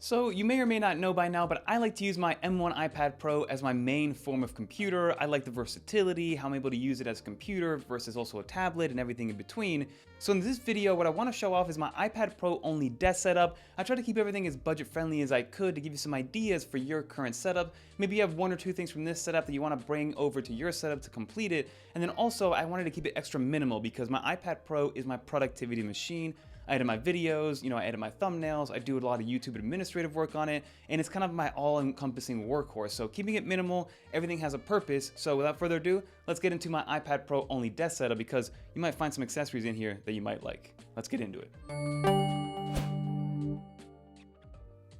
So you may or may not know by now, but I like to use my M1 iPad Pro as my main form of computer. I like the versatility, how I'm able to use it as a computer versus also a tablet and everything in between. So in this video, what I want to show off is my iPad Pro only desk setup. I try to keep everything as budget friendly as I could to give you some ideas for your current setup. Maybe you have one or two things from this setup that you want to bring over to your setup to complete it. And then also I wanted to keep it extra minimal because my iPad Pro is my productivity machine. I edit my videos, I edit my thumbnails, I do a lot of YouTube administrative work on it, and it's kind of my all-encompassing workhorse. So keeping it minimal, everything has a purpose. So without further ado, let's get into my iPad Pro only desk setup because you might find some accessories in here that you might like. Let's get into it.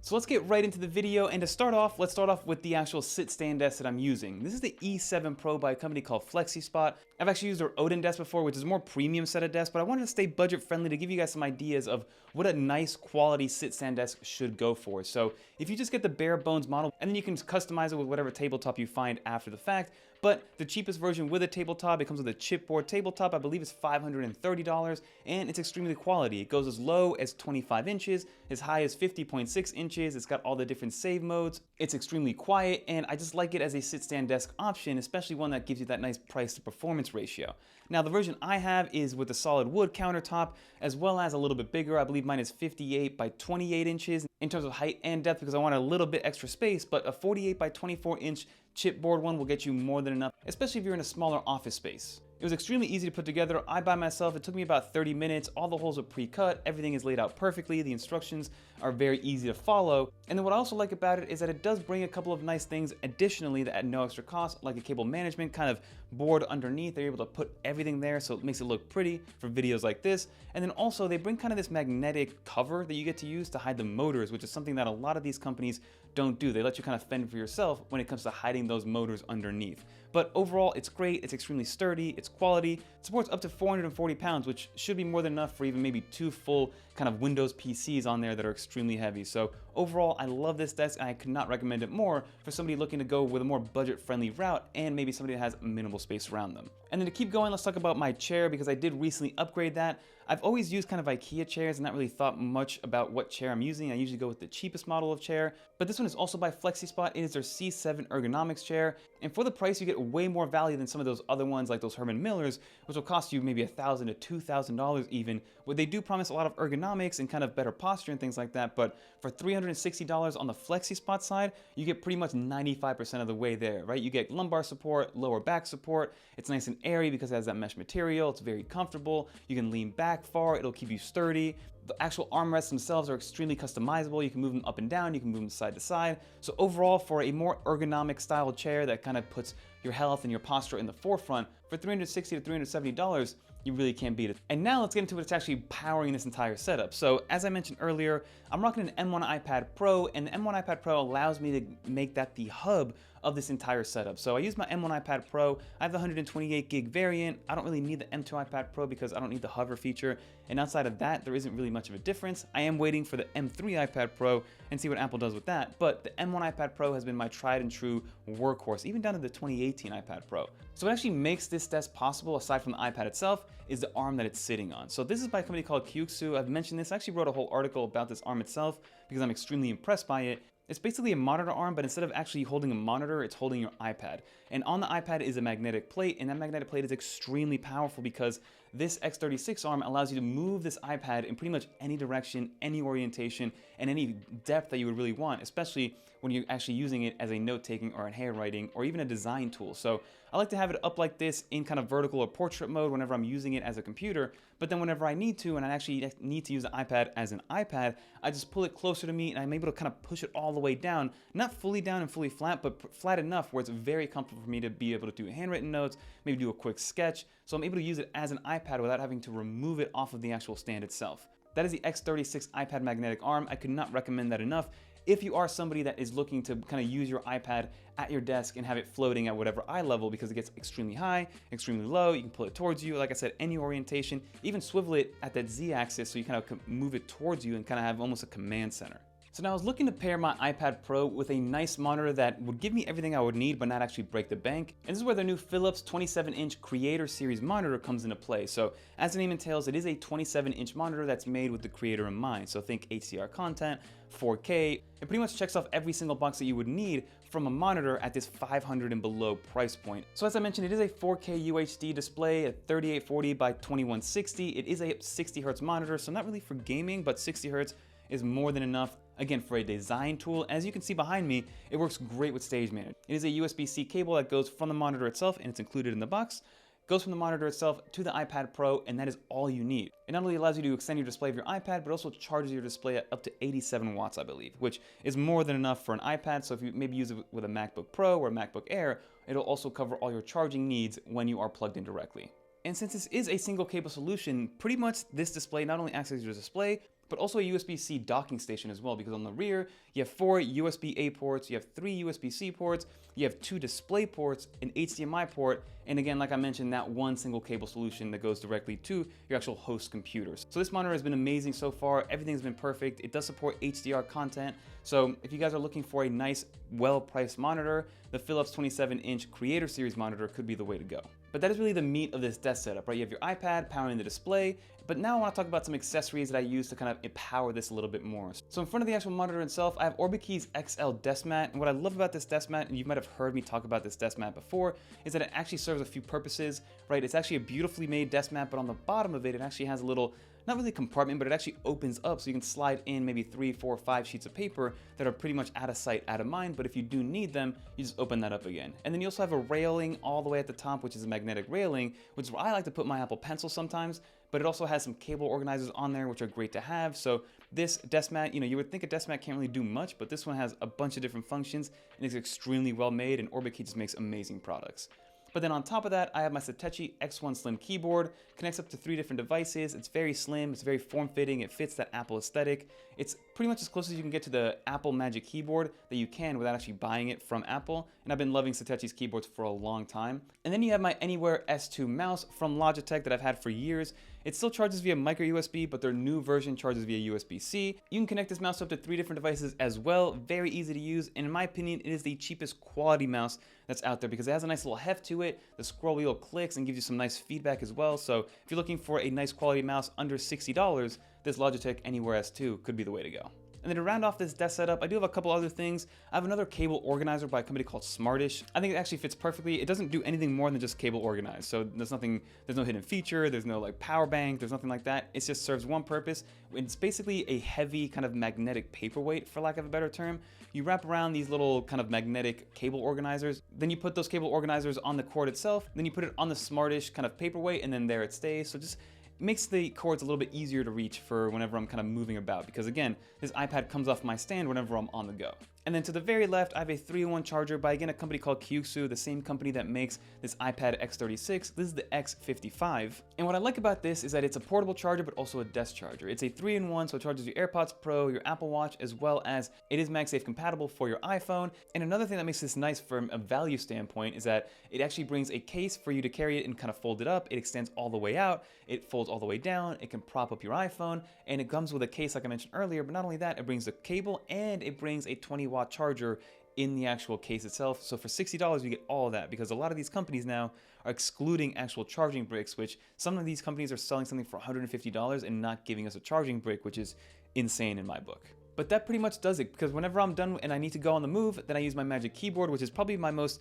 So let's get right into the video, and to start off, let's start off with the actual sit-stand desk that I'm using. This is the E7 Pro by a company called FlexiSpot. I've actually used their Odin desk before, which is a more premium set of desks, but I wanted to stay budget friendly to give you guys some ideas of what a nice quality sit-stand desk should go for. So if you just get the bare bones model, and then you can customize it with whatever tabletop you find after the fact, but the cheapest version with a tabletop, it comes with a chipboard tabletop. I believe it's $530, and it's extremely quality. It goes as low as 25 inches, as high as 50.6 inches. It's got all the different save modes. It's extremely quiet, and I just like it as a sit-stand desk option, especially one that gives you that nice price to performance ratio. Now, the version I have is with a solid wood countertop, as well as a little bit bigger. I believe mine is 58 by 28 inches in terms of height and depth because I wanted a little bit extra space, but a 48 by 24 inch chipboard one will get you more than enough, especially if you're in a smaller office space. It was extremely easy to put together. I by myself, it took me about 30 minutes. All the holes are pre-cut. Everything is laid out perfectly. The instructions are very easy to follow. And then what I also like about it is that it does bring a couple of nice things additionally that at no extra cost, like a cable management kind of board underneath. They're able to put everything there so it makes it look pretty for videos like this. And then also they bring kind of this magnetic cover that you get to use to hide the motors, which is something that a lot of these companies don't do. They let you kind of fend for yourself when it comes to hiding those motors underneath. But overall, it's great. It's extremely sturdy. It's quality. It supports up to 440 pounds, which should be more than enough for even maybe two full kind of Windows PCs on there that are extremely heavy. So overall, I love this desk, and I could not recommend it more for somebody looking to go with a more budget-friendly route and maybe somebody that has minimal space around them. And then to keep going, let's talk about my chair because I did recently upgrade that. I've always used kind of IKEA chairs and not really thought much about what chair I'm using. I usually go with the cheapest model of chair, but this one is also by FlexiSpot. It is their C7 ergonomics chair, and for the price, you get way more value than some of those other ones like those Herman Millers, which will cost you maybe $1,000 to $2,000 even, where they do promise a lot of ergonomics and kind of better posture and things like that, but for $360 on the FlexiSpot side, you get pretty much 95% of the way there, right? You get lumbar support, lower back support. It's nice and airy because it has that mesh material. It's very comfortable. You can lean back far. It'll keep you sturdy. The actual armrests themselves are extremely customizable. You can move them up and down. You can move them side to side. So overall, for a more ergonomic style chair that kind of puts your health and your posture in the forefront, for $360 to $370, you really can't beat it. And now let's get into what's actually powering this entire setup. So as I mentioned earlier, I'm rocking an M1 iPad Pro, and the M1 iPad Pro allows me to make that the hub of this entire setup. So I use my M1 iPad Pro. I have the 128 gig variant. I don't really need the M2 iPad Pro because I don't need the hover feature. And outside of that, there isn't really much of a difference. I am waiting for the M3 iPad Pro and see what Apple does with that. But the M1 iPad Pro has been my tried and true workhorse, even down to the 2018 iPad Pro. So what actually makes this desk possible, aside from the iPad itself, is the arm that it's sitting on. So this is by a company called Kyuksu. I've mentioned this. I actually wrote a whole article about this arm itself because I'm extremely impressed by it. It's basically a monitor arm, but instead of actually holding a monitor, it's holding your iPad. And on the iPad is a magnetic plate, and that magnetic plate is extremely powerful because this X36 arm allows you to move this iPad in pretty much any direction, any orientation, and any depth that you would really want, especially when you're actually using it as a note-taking or a handwriting or even a design tool. So I like to have it up like this in kind of vertical or portrait mode whenever I'm using it as a computer, but then whenever I need to and I actually need to use the iPad as an iPad, I just pull it closer to me and I'm able to kind of push it all the way down, not fully down and fully flat, but flat enough where it's very comfortable for me to be able to do handwritten notes, maybe do a quick sketch. So I'm able to use it as an iPad without having to remove it off of the actual stand itself. That is the X36 iPad magnetic arm. I could not recommend that enough. If you are somebody that is looking to kind of use your iPad at your desk and have it floating at whatever eye level because it gets extremely high, extremely low, you can pull it towards you, like I said, any orientation, even swivel it at that Z axis so you kind of move it towards you and kind of have almost a command center. So now I was looking to pair my iPad Pro with a nice monitor that would give me everything I would need but not actually break the bank. And this is where the new Philips 27-inch Creator Series monitor comes into play. So as the name entails, it is a 27-inch monitor that's made with the creator in mind. So think HDR content, 4K. It pretty much checks off every single box that you would need from a monitor at this $500 and below price point. So as I mentioned, it is a 4K UHD display at 3840 by 2160. It is a 60 Hz monitor, so not really for gaming, but 60 Hz is more than enough. Again, for a design tool, as you can see behind me, it works great with Stage Manager. It is a USB-C cable that goes from the monitor itself, and it's included in the box, goes from the monitor itself to the iPad Pro, and that is all you need. It not only allows you to extend your display of your iPad, but also charges your display at up to 87 watts, I believe, which is more than enough for an iPad. So if you maybe use it with a MacBook Pro or a MacBook Air, it'll also cover all your charging needs when you are plugged in directly. And since this is a single cable solution, pretty much this display not only acts as your display, but also a USB-C docking station as well, because on the rear, you have 4 USB-A ports, you have 3 USB-C ports, you have 2 display ports, an HDMI port, and again, like I mentioned, that one single cable solution that goes directly to your actual host computers. So this monitor has been amazing so far. Everything's been perfect. It does support HDR content. So if you guys are looking for a nice, well-priced monitor, the Philips 27-inch Creator Series monitor could be the way to go. But that is really the meat of this desk setup, right? You have your iPad powering the display, but now I want to talk about some accessories that I use to kind of empower this a little bit more. So in front of the actual monitor itself, I have Orbikeys XL desk mat, and what I love about this desk mat, and you might have heard me talk about this desk mat before, is that it actually serves a few purposes, right? It's actually a beautifully made desk mat, but on the bottom of it, it actually has a little, not really compartment, but it actually opens up so you can slide in maybe 3, 4, 5 sheets of paper that are pretty much out of sight, out of mind, but if you do need them, you just open that up again. And then you also have a railing all the way at the top, which is a magnetic railing, which is where I like to put my Apple Pencil sometimes, but it also has some cable organizers on there, which are great to have. So this desk mat, you would think a desk mat can't really do much, but this one has a bunch of different functions and is extremely well made, and Orbikeys just makes amazing products. But then on top of that, I have my Satechi X1 Slim keyboard, connects up to 3 different devices. It's very slim, it's very form-fitting, it fits that Apple aesthetic. It's pretty much as close as you can get to the Apple Magic Keyboard that you can without actually buying it from Apple. And I've been loving Satechi's keyboards for a long time. And then you have my Anywhere S2 mouse from Logitech that I've had for years. It still charges via micro USB, but their new version charges via USB-C. You can connect this mouse up to 3 different devices as well. Very easy to use, and in my opinion, it is the cheapest quality mouse that's out there because it has a nice little heft to it. The scroll wheel clicks and gives you some nice feedback as well. So if you're looking for a nice quality mouse under $60, this Logitech Anywhere S2 could be the way to go. And then to round off this desk setup, I do have a couple other things. I have another cable organizer by a company called Smartish. I think it actually fits perfectly. It doesn't do anything more than just cable organize. So there's no hidden feature, there's no like power bank, there's nothing like that. It just serves one purpose. It's basically a heavy kind of magnetic paperweight, for lack of a better term. You wrap around these little kind of magnetic cable organizers, then you put those cable organizers on the cord itself, then you put it on the Smartish kind of paperweight, and then there it stays. So just makes the cords a little bit easier to reach for whenever I'm kind of moving about, because again, this iPad comes off my stand whenever I'm on the go. And then to the very left, I have a 3-in-1 charger by, again, a company called Kyushu, the same company that makes this iPad X36. This is the X55. And what I like about this is that it's a portable charger, but also a desk charger. It's a 3-in-1, so it charges your AirPods Pro, your Apple Watch, as well as it is MagSafe compatible for your iPhone. And another thing that makes this nice from a value standpoint is that it actually brings a case for you to carry it and kind of fold it up. It extends all the way out, it folds all the way down, it can prop up your iPhone, and it comes with a case like I mentioned earlier, but not only that, it brings the cable and it brings a 20-watt charger in the actual case itself. So for $60, you get all of that, because a lot of these companies now are excluding actual charging bricks, which some of these companies are selling something for $150 and not giving us a charging brick, which is insane in my book. But that pretty much does it, because whenever I'm done and I need to go on the move, then I use my Magic Keyboard, which is probably my most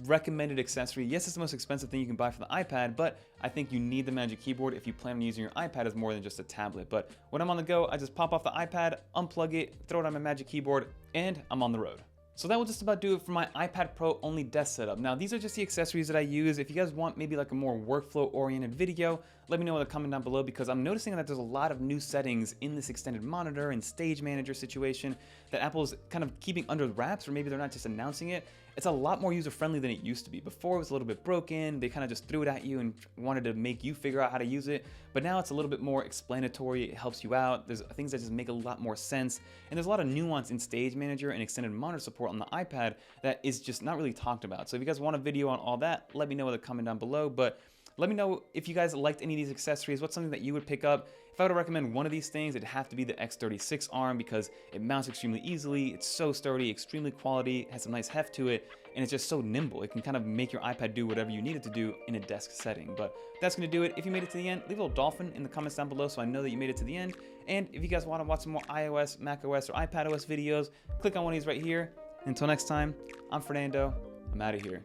recommended accessory. Yes, it's the most expensive thing you can buy for the iPad, but I think you need the Magic Keyboard if you plan on using your iPad as more than just a tablet. But when I'm on the go, I just pop off the iPad, unplug it, throw it on my Magic Keyboard, and I'm on the road. So that will just about do it for my iPad Pro only desk setup. Now, these are just the accessories that I use. If you guys want maybe like a more workflow oriented video, let me know in the comment down below, because I'm noticing that there's a lot of new settings in this extended monitor and Stage Manager situation that Apple's kind of keeping under wraps, or maybe they're not just announcing it. It's a lot more user-friendly than it used to be. Before, it was a little bit broken. They kind of just threw it at you and wanted to make you figure out how to use it. But now it's a little bit more explanatory. It helps you out. There's things that just make a lot more sense. And there's a lot of nuance in Stage Manager and extended monitor support on the iPad that is just not really talked about. So if you guys want a video on all that, let me know in the comment down below. But Let me know if you guys liked any of these accessories. What's something that you would pick up? If I were to recommend one of these things, it'd have to be the X36 arm because it mounts extremely easily. It's so sturdy, extremely quality, has some nice heft to it, and it's just so nimble. It can kind of make your iPad do whatever you need it to do in a desk setting. But that's going to do it. If you made it to the end, leave a little dolphin in the comments down below so I know that you made it to the end. And if you guys want to watch some more iOS, macOS, or iPadOS videos, click on one of these right here. Until next time, I'm Fernando. I'm out of here.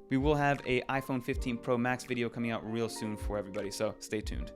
We will have a iPhone 15 Pro Max video coming out real soon for everybody, so stay tuned.